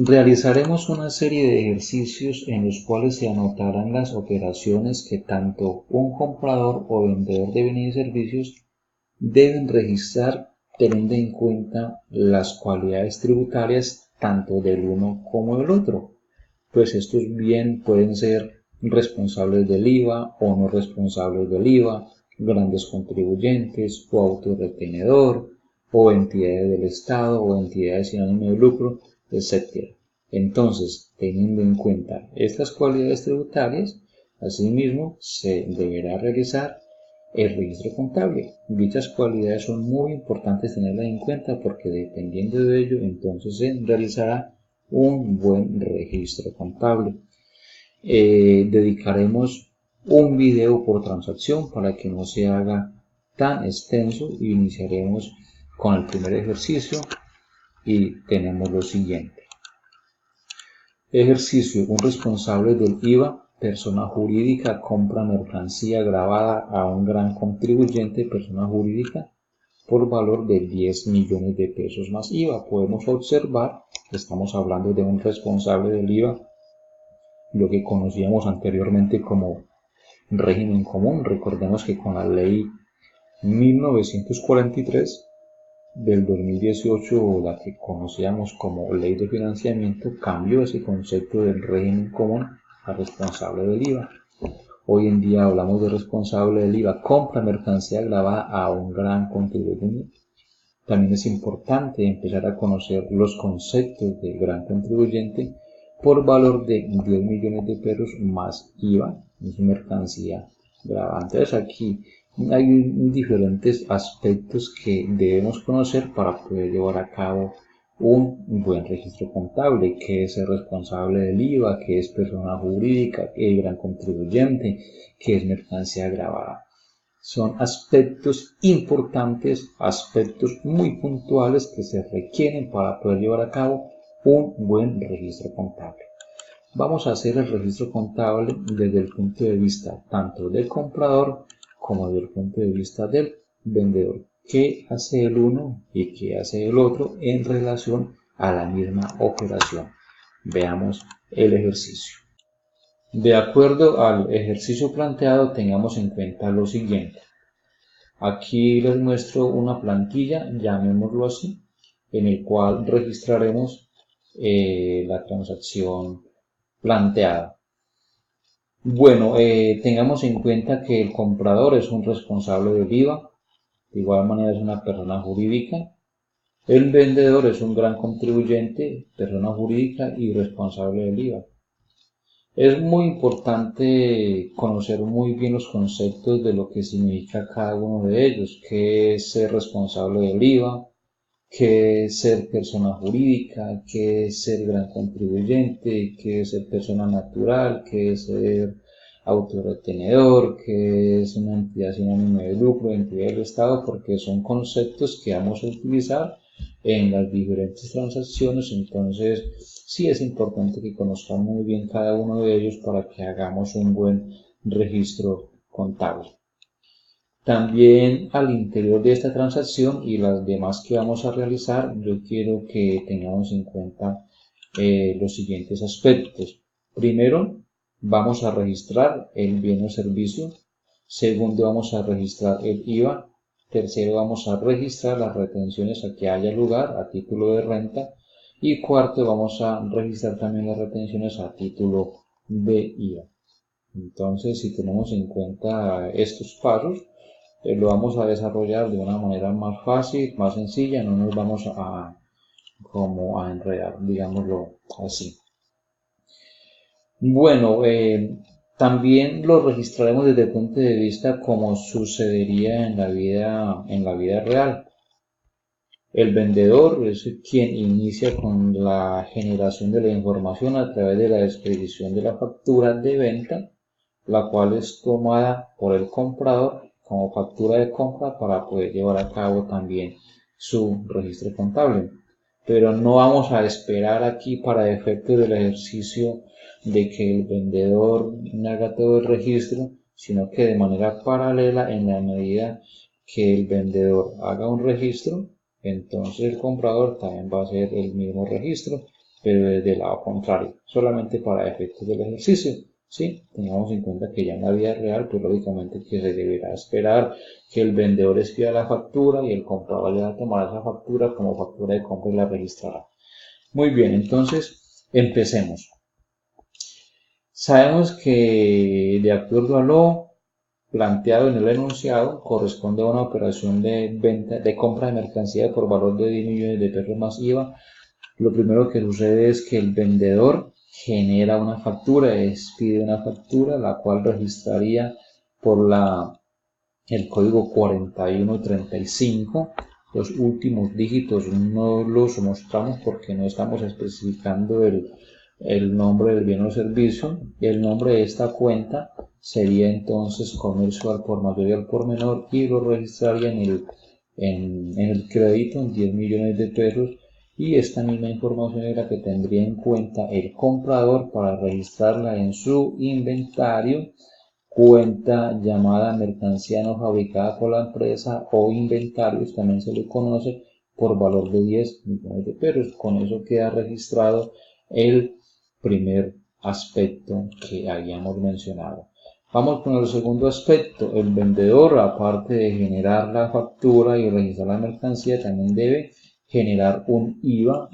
Realizaremos una serie de ejercicios en los cuales se anotarán las operaciones que tanto un comprador o vendedor de bienes y servicios deben registrar teniendo en cuenta las cualidades tributarias tanto del uno como del otro. Pues estos bien pueden ser responsables del IVA o no responsables del IVA, grandes contribuyentes o autorretenedor o entidades del Estado o entidades sin ánimo de lucro, etc. Entonces, teniendo en cuenta estas cualidades tributarias, asimismo se deberá realizar el registro contable. Dichas cualidades son muy importantes tenerlas en cuenta porque dependiendo de ello, entonces se realizará un buen registro contable. Dedicaremos un video por transacción para que no se haga tan extenso y iniciaremos con el primer ejercicio y tenemos lo siguiente. Ejercicio: un responsable del IVA, persona jurídica, compra mercancía grabada a un gran contribuyente, persona jurídica, por valor de 10 millones de pesos más IVA. Podemos observar que estamos hablando de un responsable del IVA, lo que conocíamos anteriormente como régimen común. Recordemos que con la ley 1943 del 2018, la que conocíamos como ley de financiamiento, cambió ese concepto del régimen común a responsable del IVA. Hoy en día hablamos de responsable del IVA, compra mercancía grabada a un gran contribuyente. También es importante empezar a conocer los conceptos del gran contribuyente por valor de 10 millones de pesos más IVA, es mercancía grabada. Entonces aquí hay diferentes aspectos que debemos conocer para poder llevar a cabo un buen registro contable, que es el responsable del IVA, que es persona jurídica, el gran contribuyente, que es mercancía grabada. Son aspectos importantes, aspectos muy puntuales que se requieren para poder llevar a cabo un buen registro contable. Vamos a hacer el registro contable desde el punto de vista tanto del comprador como desde el punto de vista del vendedor. ¿Qué hace el uno y qué hace el otro en relación a la misma operación? Veamos el ejercicio. De acuerdo al ejercicio planteado, tengamos en cuenta lo siguiente. Aquí les muestro una plantilla, llamémoslo así, en el cual registraremos la transacción planteada. Bueno, tengamos en cuenta que el comprador es un responsable del IVA, de igual manera es una persona jurídica. El vendedor es un gran contribuyente, persona jurídica y responsable del IVA. Es muy importante conocer muy bien los conceptos de lo que significa cada uno de ellos, qué es ser responsable del IVA, qué es ser persona jurídica, qué es ser gran contribuyente, qué es ser persona natural, qué es ser autorretenedor, qué es una entidad sin ánimo de lucro, entidad del Estado, porque son conceptos que vamos a utilizar en las diferentes transacciones. Entonces sí es importante que conozcan muy bien cada uno de ellos para que hagamos un buen registro contable. También al interior de esta transacción y las demás que vamos a realizar, yo quiero que tengamos en cuenta los siguientes aspectos. Primero, vamos a registrar el bien o servicio. Segundo, vamos a registrar el IVA. Tercero, vamos a registrar las retenciones a que haya lugar a título de renta. Y cuarto, vamos a registrar también las retenciones a título de IVA. Entonces, si tenemos en cuenta estos pasos, lo vamos a desarrollar de una manera más fácil, más sencilla, no nos vamos a enredar, digámoslo así. Bueno, también lo registraremos desde el punto de vista como sucedería en la vida real. El vendedor es quien inicia con la generación de la información a través de la expedición de la factura de venta, la cual es tomada por el comprador como factura de compra para poder llevar a cabo también su registro contable. Pero no vamos a esperar aquí para efectos del ejercicio de que el vendedor haga todo el registro, sino que de manera paralela, en la medida que el vendedor haga un registro, entonces el comprador también va a hacer el mismo registro pero desde el lado contrario, solamente para efectos del ejercicio. Sí, tengamos en cuenta que ya en la vida real, pues lógicamente que se deberá esperar que el vendedor escriba la factura y el comprador le va a tomar esa factura como factura de compra y la registrará. Muy bien, entonces empecemos. Sabemos que de acuerdo a lo planteado en el enunciado, corresponde a una operación de venta, de compra de mercancía por valor de 10 millones de pesos más IVA. Lo primero que sucede es que el vendedor genera una factura, pide una factura, la cual registraría por el código 4135. Los últimos dígitos no los mostramos porque no estamos especificando el nombre del bien o servicio. El nombre de esta cuenta sería entonces comercio al por mayor y al por menor, y lo registraría en el crédito en 10 millones de pesos, y esta misma información es la que tendría en cuenta el comprador para registrarla en su inventario, cuenta llamada mercancía no fabricada por la empresa, o inventarios, también se le conoce, por valor de 10 millones de pesos. Con eso queda registrado el primer aspecto que habíamos mencionado. Vamos con el segundo aspecto. El vendedor, aparte de generar la factura y registrar la mercancía, también debe generar un IVA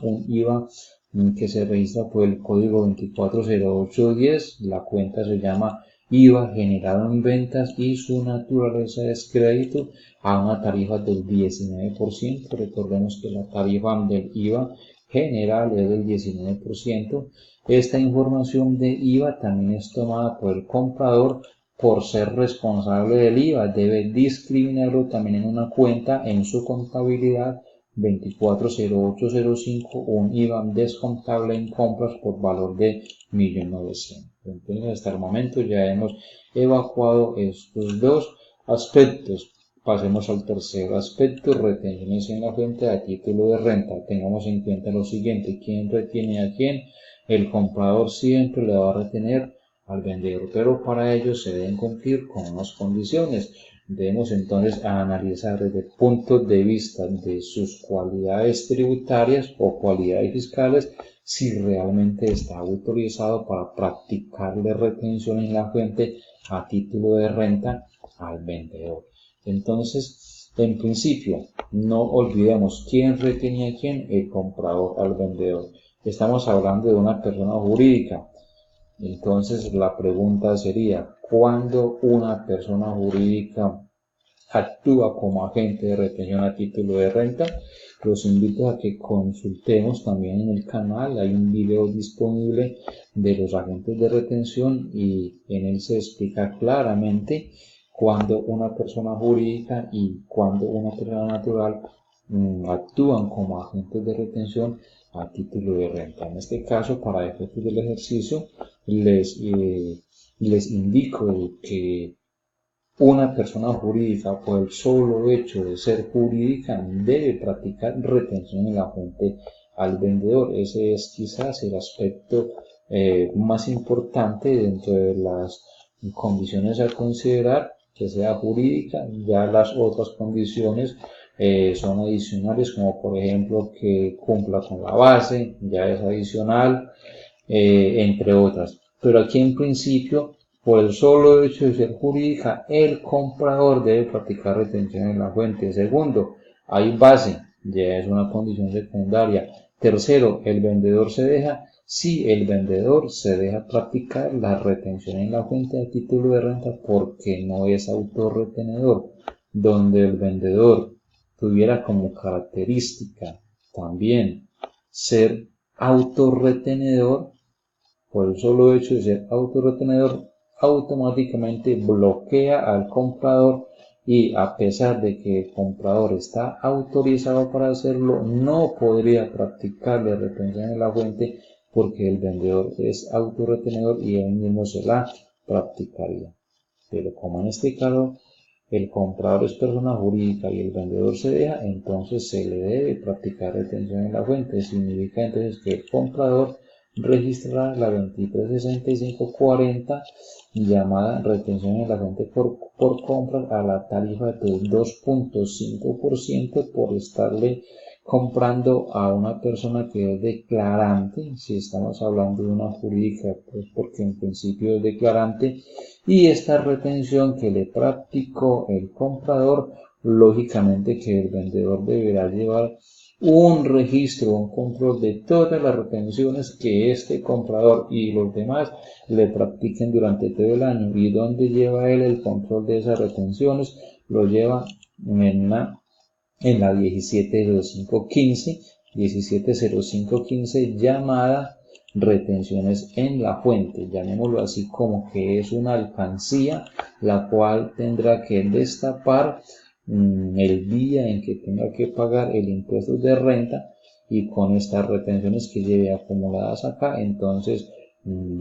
que se registra por el código 240810. La cuenta se llama IVA generado en ventas y su naturaleza es crédito a una tarifa del 19%. Recordemos que la tarifa del IVA general es del 19%. Esta información de IVA también es tomada por el comprador por ser responsable del IVA. Debe discriminarlo también en una cuenta en su contabilidad 240805, un IVA descontable en compras por valor de 1.900.000. Entonces, hasta el momento ya hemos evacuado estos dos aspectos. Pasemos al tercer aspecto: retenciones en la fuente a título de renta. Tengamos en cuenta lo siguiente: ¿quién retiene a quién? El comprador siempre le va a retener al vendedor, pero para ello se deben cumplir con unas condiciones. Debemos entonces analizar desde el punto de vista de sus cualidades tributarias o cualidades fiscales si realmente está autorizado para practicarle retención en la fuente a título de renta al vendedor. Entonces, en principio, no olvidemos quién retiene a quién: el comprador al vendedor. Estamos hablando de una persona jurídica. Entonces, la pregunta sería: ¿cuándo una persona jurídica actúa como agente de retención a título de renta? Los invito a que consultemos también en el canal. Hay un video disponible de los agentes de retención y en él se explica claramente cuando una persona jurídica y cuando una persona natural actúan como agentes de retención a título de renta. En este caso, para efectos del ejercicio, les indico que una persona jurídica, por el solo hecho de ser jurídica, debe practicar retención en la fuente al vendedor. Ese es quizás el aspecto más importante dentro de las condiciones a considerar, que sea jurídica. Ya las otras condiciones son adicionales, como por ejemplo que cumpla con la base, ya es adicional, entre otras. Pero aquí en principio, por el solo hecho de ser jurídica, el comprador debe practicar retención en la fuente. Segundo, hay base, ya es una condición secundaria. Tercero, el vendedor se deja. Si el vendedor se deja practicar la retención en la fuente a título de renta porque no es autorretenedor, donde el vendedor tuviera como característica también ser autorretenedor, por el solo hecho de ser autorretenedor, automáticamente bloquea al comprador, y a pesar de que el comprador está autorizado para hacerlo, no podría practicarle retención en la fuente porque el vendedor es autorretenedor y él mismo se la practicaría. Pero como en este caso el comprador es persona jurídica y el vendedor se deja, entonces se le debe practicar retención en la fuente. Significa entonces que el comprador registrará la 236540 llamada retención en la fuente por compras a la tarifa del 2.5% por estarle comprando a una persona que es declarante. Si estamos hablando de una jurídica, pues porque en principio es declarante, y esta retención que le practicó el comprador, lógicamente que el vendedor deberá llevar un registro, un control de todas las retenciones que este comprador y los demás le practiquen durante todo el año. ¿Y dónde lleva él el control de esas retenciones? Lo lleva en la 170515 llamada retenciones en la fuente, llamémoslo así, como que es una alcancía la cual tendrá que destapar el día en que tenga que pagar el impuesto de renta, y con estas retenciones que lleve acumuladas acá, entonces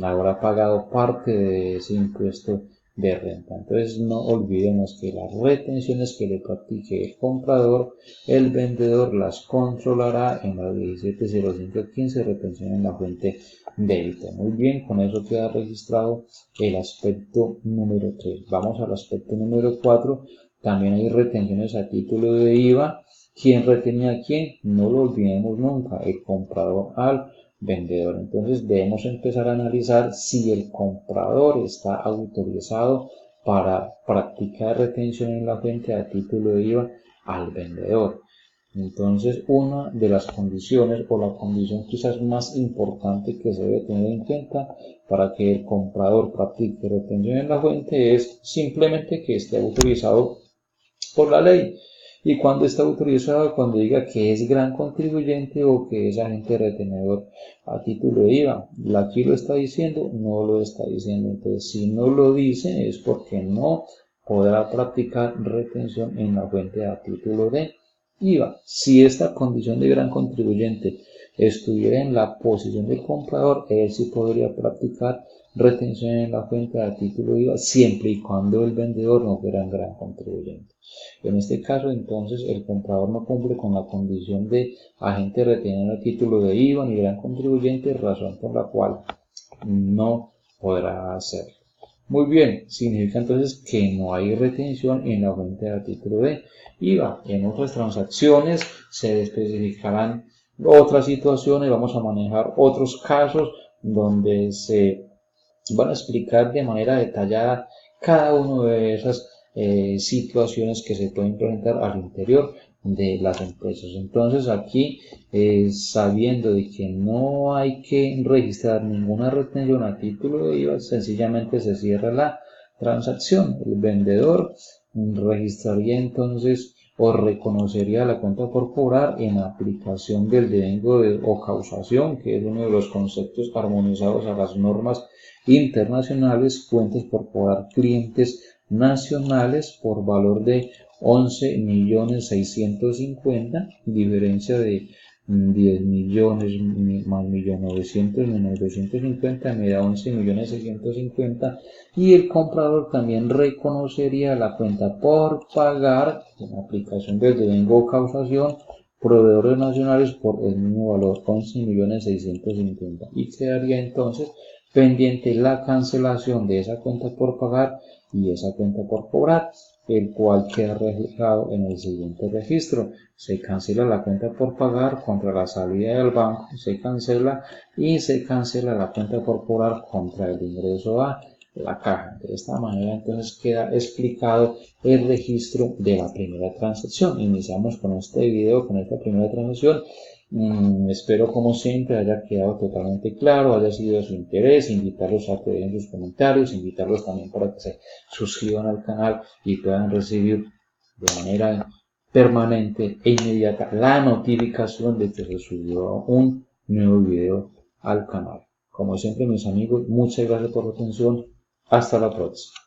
habrá pagado parte de ese impuesto de renta. Entonces no olvidemos que las retenciones que le practique el comprador, el vendedor las controlará en la 170515, retención en la fuente débito. Muy bien, con eso queda registrado el aspecto número 3. Vamos al aspecto número 4. También hay retenciones a título de IVA. ¿Quién retenía a quién? No lo olvidemos nunca, el comprador al vendedor. Entonces debemos empezar a analizar si el comprador está autorizado para practicar retención en la fuente a título de IVA al vendedor. Entonces, una de las condiciones, o la condición quizás más importante que se debe tener en cuenta para que el comprador practique retención en la fuente, es simplemente que esté autorizado por la ley. Y cuando está autorizado, cuando diga que es gran contribuyente o que es agente retenedor a título de IVA. Aquí lo está diciendo, no lo está diciendo. Entonces, si no lo dice, es porque no podrá practicar retención en la fuente a título de IVA. Si esta condición de gran contribuyente estuviera en la posición del comprador, él sí podría practicar retención en la fuente a título de IVA, siempre y cuando el vendedor no fuera un gran contribuyente. En este caso, entonces, el comprador no cumple con la condición de agente retenedor a título de IVA ni gran contribuyente, razón por la cual no podrá hacerlo. Muy bien, significa entonces que no hay retención en la fuente a título de IVA. En otras transacciones se especificarán otras situaciones, vamos a manejar otros casos donde se van a explicar de manera detallada cada una de esas situaciones que se pueden presentar al interior de las empresas. Entonces aquí, sabiendo de que no hay que registrar ninguna retención a título de IVA, sencillamente se cierra la transacción. El vendedor registraría entonces o reconocería la cuenta por cobrar en aplicación del devengo o causación, que es uno de los conceptos armonizados a las normas internacionales, cuentas por cobrar clientes nacionales por valor de 11.650.000, diferencia de 10 millones más 1.900.000 menos 250 me da 11.650.000, y el comprador también reconocería la cuenta por pagar en aplicación del devengo o causación proveedores nacionales por el mismo valor, 11.650.000, y quedaría entonces pendiente la cancelación de esa cuenta por pagar y esa cuenta por cobrar, el cual queda reflejado en el siguiente registro. Se cancela la cuenta por pagar contra la salida del banco, se cancela, y se cancela la cuenta por cobrar contra el ingreso a la caja. De esta manera entonces queda explicado el registro de la primera transacción. Iniciamos con este video, con esta primera transacción. Espero como siempre haya quedado totalmente claro, haya sido de su interés. Invitarlos a que dejen sus comentarios, invitarlos también para que se suscriban al canal y puedan recibir de manera permanente e inmediata la notificación de que se subió un nuevo video al canal. Como siempre, mis amigos, muchas gracias por la atención. Hasta la próxima.